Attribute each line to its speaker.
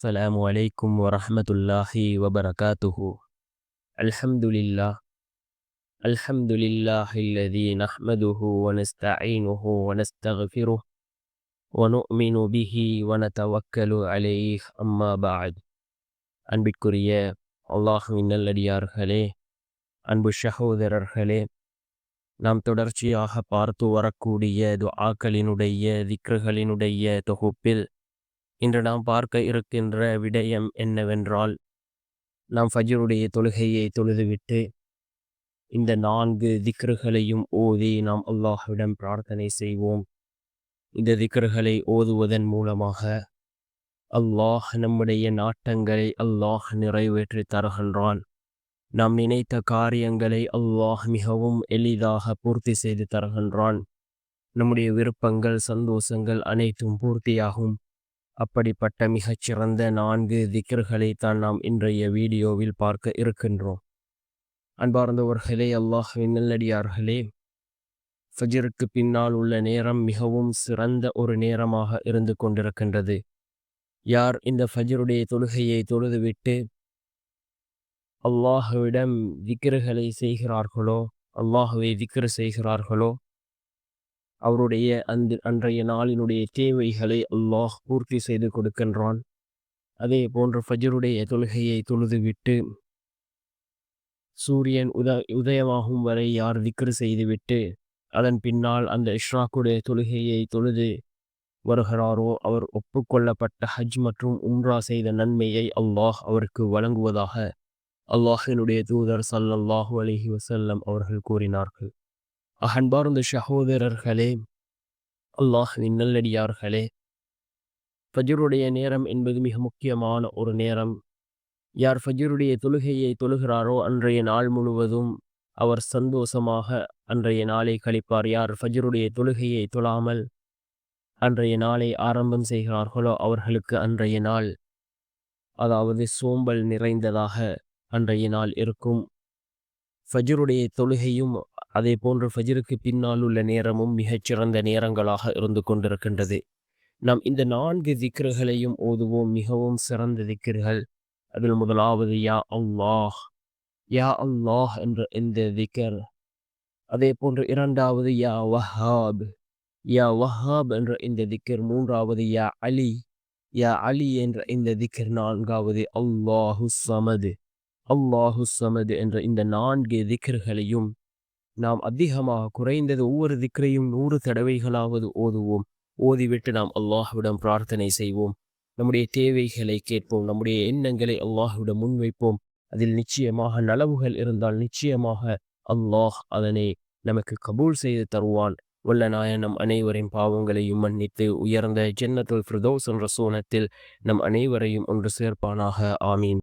Speaker 1: السلام عليكم ورحمة الله وبركاته. الحمد لله الحمد لله الذي نحمده ونستعينه ونستغفره ونؤمن به ونتوكل عليه أما بعد. அன்பிற்குரிய அல்லாஹ்வின் நல்லடியார்களே, அன்பு சகோதரர்களே, நாம் தொடர்ச்சியாக பார்த்து வரக்கூடிய துஆக்களினுடைய திக்ருகளினுடைய தொகுப்பில் இன்று நாம் பார்க்க இருக்கின்ற விடயம் என்னவென்றால், நாம் ஃபஜ்ருடைய தொழுகையை தொழுதுவிட்டு இந்த 4 திக்ருகளையும் ஓதி நாம் அல்லாஹ்விடம் பிரார்த்தனை செய்வோம். இந்த திக்ருகளை ஓதுவதன் மூலமாக அல்லாஹ் நம்முடைய நாட்டங்களை அல்லாஹ் நிறைவேற்றி தருகின்றான். நாம் நினைத்த காரியங்களை அல்லாஹ் மிகவும் எளிதாக பூர்த்தி செய்து தருகின்றான். நம்முடைய விருப்பங்கள், சந்தோஷங்கள் அனைத்தும் பூர்த்தியாகும். அப்படிப்பட்ட மிகச்சிறந்த 4 திக்ருகளை தான் நாம் இன்றைய வீடியோவில் பார்க்க இருக்கின்றோம். அன்பார்ந்தவர்களே, அல்லாஹ்வின் நல்லடியார்களே, ஃபஜ்ருக்கு பின்னால் உள்ள நேரம் மிகவும் சிறந்த ஒரு நேரமாக இருந்து கொண்டிருக்கின்றது. யார் இந்த ஃபஜ்ருடைய தொழுகையை தொழுதுவிட்டு அல்லாஹ்விடம் திக்ருகளை செய்கிறார்களோ, அல்லாஹ்வை திக்ரு செய்கிறார்களோ, அவருடைய அன்றைய நாளினுடைய தேவைகளை அல்லாஹ் பூர்த்தி செய்து கொடுக்கின்றான். அதே போன்று ஃபஜ்ருடைய தொழுகையை தொழுதுவிட்டு சூரியன் உதயமாகும் வரை யார் திக்ரு செய்துவிட்டு அதன் பின்னால் அந்த இஷ்ராக்குடைய தொழுகையை தொழுது வருகிறாரோ, அவர் ஒப்புக்கொள்ளப்பட்ட ஹஜ் மற்றும் உம்ரா செய்த நன்மையை அல்லாஹ் அவருக்கு வழங்குவதாக அல்லாஹினுடைய தூதர் ஸல்லல்லாஹு அலைஹி வஸல்லம் அவர்கள் கூறினார்கள். அன்பார்ந்த சகோதரர்களே, அல்லாஹ்வின் நல்லடியார்களே, ஃபஜ்ருடைய நேரம் என்பது மிக முக்கியமான ஒரு நேரம். யார் ஃபஜ்ருடைய தொழுகையை தொழுகிறாரோ அன்றைய நாள் முழுவதும் அவர் சந்தோஷமாக அன்றைய நாளை கழிப்பார். யார் ஃபஜ்ருடைய தொழுகையை தொழாமல் அன்றைய நாளை ஆரம்பம் செய்கிறார்களோ அவர்களுக்கு அன்றைய நாள், அதாவது சோம்பல் நிறைந்ததாக அன்றைய நாள் இருக்கும். ஃபஜ்ருடைய தொழுகையும் அதே போன்று ஃபஜ்ருக்கு பின்னால் உள்ள நேரமும் மிகச்சிறந்த நேரங்களாக இருந்து கொண்டிருக்கின்றது. நாம் இந்த 4 திக்ருகளையும் ஓதுவோம். மிகவும் சிறந்த திக்ருகள். அதில் முதலாவது யா அல்லாஹ், யா அல்லாஹ் என்ற இந்த திக்ர். அதே போன்று இரண்டாவது யா வஹாப், யா வஹாப் என்ற இந்த திக்ர். மூன்றாவது யா அலி, யா அலி என்ற இந்த திக்ர். நான்காவது அல்லாஹு ஸமது, அல்லாஹு ஸமது என்ற இந்த 4 திக்ருகளையும் நாம் அதிகமாக, குறைந்தது ஒவ்வொரு திக்ரையும் 100 தடவைகளாவது ஓதுவோம். ஓதிவிட்டு நாம் அல்லாஹ்விடம் பிரார்த்தனை செய்வோம். நம்முடைய தேவைகளை கேட்போம். நம்முடைய எண்ணங்களை அல்லாஹ்விடம் முன்வைப்போம். அதில் நிச்சயமாக நலவுகள் இருந்தால் நிச்சயமாக அல்லாஹ் அதனை நமக்கு கபூல் செய்து தருவான். வல்ல நாயன் நம் அனைவரின் பாவங்களையும் மன்னித்து உயர்ந்த ஜன்னத்துல் ஃபிர்தௌஸ் என்ற சோனத்தில் நம் அனைவரையும் ஒன்று சேர்ப்பானாக. ஆமீன்.